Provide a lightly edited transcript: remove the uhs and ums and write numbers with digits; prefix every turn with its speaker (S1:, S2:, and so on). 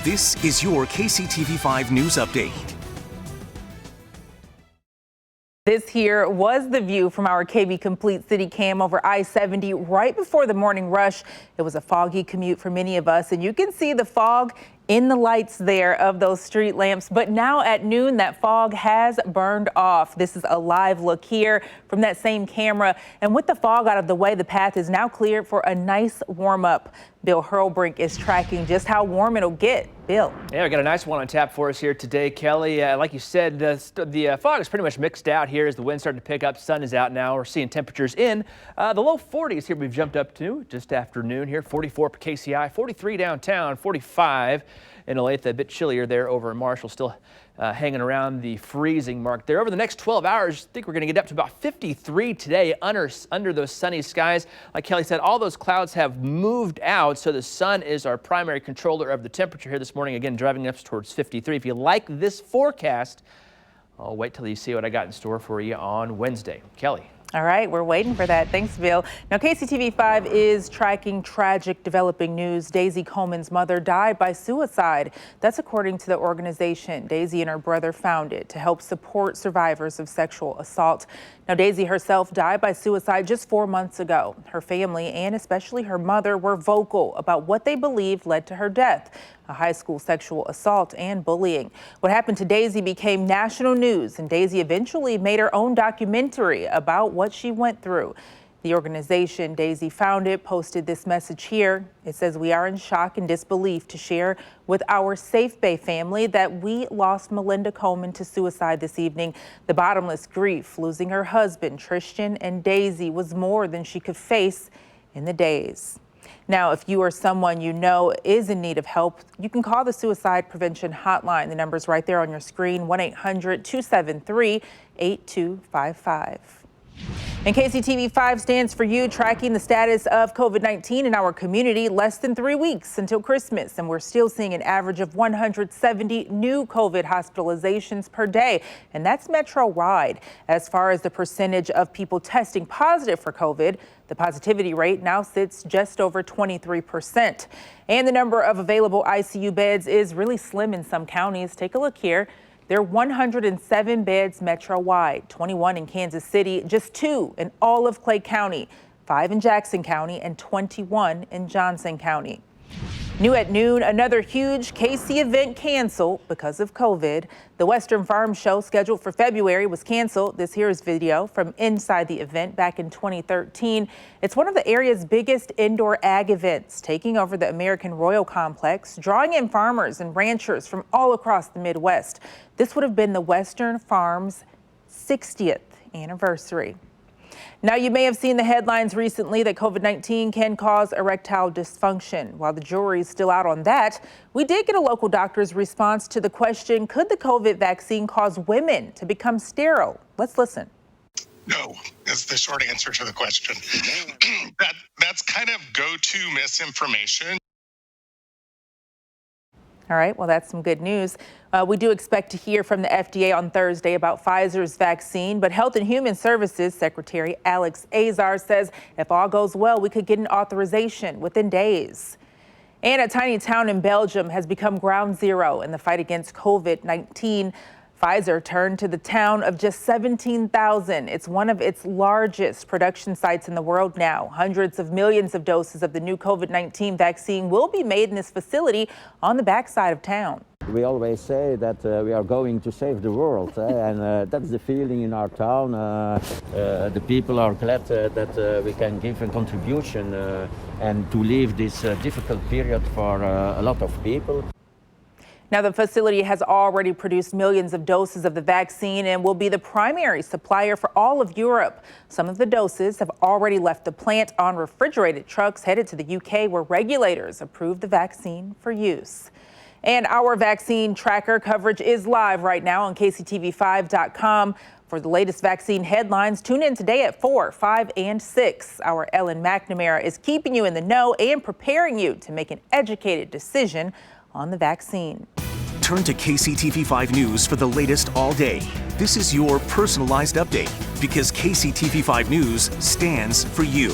S1: This is your KCTV5 News Update.
S2: This here was the view from our KB Complete City Cam over I-70 right before the morning rush. It was a foggy commute for many of us, and you can see the fog in the lights there of those street lamps. But now at noon, that fog has burned off. This is a live look here from that same camera. And with the fog out of the way, the path is now cleared for a nice warm up. Bill Hurlbrink is tracking just how warm it'll get. Bill.
S3: Yeah, we got a nice one on tap for us here today, Kelly. Like you said, the fog is pretty much mixed out here as the wind started to pick up. Sun is out now. We're seeing temperatures in the low 40s here. We've jumped up to just after noon here. 44 for KCI, 43 downtown, 45 in Olathe. A bit chillier there over in Marshall. Still hanging around the freezing mark there. Over the next 12 hours, I think we're going to get up to about 53 today under those sunny skies. Like Kelly said, all those clouds have moved out, so the sun is our primary controller of the temperature here this morning. Again, driving up towards 53. If you like this forecast, I'll wait till you see what I got in store for you on Wednesday. Kelly.
S2: All right, we're waiting for that. Thanks, Bill. Now, KCTV5 is tracking tragic developing news. Daisy Coleman's mother died by suicide. That's according to the organization Daisy and her brother founded to help support survivors of sexual assault. Now, Daisy herself died by suicide just 4 months ago. Her family and especially her mother were vocal about what they believed led to her death: a high school sexual assault and bullying. What happened to Daisy became national news, and Daisy eventually made her own documentary about what she went through. The organization Daisy founded posted this message here. It says, "We are in shock and disbelief to share with our Safe Bay family that we lost Melinda Coleman to suicide this evening. The bottomless grief, losing her husband, Tristan, and Daisy was more than she could face in the days." Now, if you or someone you know is in need of help, you can call the Suicide Prevention Hotline. The number's right there on your screen, 1-800-273-8255. And KCTV5 stands for you, tracking the status of COVID-19 in our community. Less than 3 weeks until Christmas, and we're still seeing an average of 170 new COVID hospitalizations per day, and that's metro-wide. As far as the percentage of people testing positive for COVID, the positivity rate now sits just over 23%. And the number of available ICU beds is really slim in some counties. Take a look here. There are 107 beds metro-wide, 21 in Kansas City, just 2 in all of Clay County, 5 in Jackson County, and 21 in Johnson County. New at noon, another huge KC event canceled because of COVID. The Western Farm Show scheduled for February was canceled. This here is video from inside the event back in 2013. It's one of the area's biggest indoor ag events, taking over the American Royal Complex, drawing in farmers and ranchers from all across the Midwest. This would have been the Western Farm's 60th anniversary. Now, you may have seen the headlines recently that COVID-19 can cause erectile dysfunction. While the jury is still out on that, we did get a local doctor's response to the question, could the COVID vaccine cause women to become sterile? Let's listen.
S4: No, is the short answer to the question. That's kind of go-to misinformation.
S2: All right, well, that's some good news. We do expect to hear from the FDA on Thursday about Pfizer's vaccine, but Health and Human Services Secretary Alex Azar says if all goes well, we could get an authorization within days. And a tiny town in Belgium has become ground zero in the fight against COVID-19. Pfizer turned to the town of just 17,000. It's one of its largest production sites in the world now. Hundreds of millions of doses of the new COVID-19 vaccine will be made in this facility on the backside of town.
S5: We always say that we are going to save the world, and that's the feeling in our town. The people are glad that we can give a contribution and to leave this difficult period for a lot of people.
S2: Now, the facility has already produced millions of doses of the vaccine and will be the primary supplier for all of Europe. Some of the doses have already left the plant on refrigerated trucks headed to the UK, where regulators approved the vaccine for use. And our vaccine tracker coverage is live right now on KCTV5.com. For the latest vaccine headlines, tune in today at 4, 5, and 6. Our Ellen McNamara is keeping you in the know and preparing you to make an educated decision on the vaccine.
S1: Turn to KCTV5 News for the latest all day. This is your personalized update because KCTV5 News stands for you.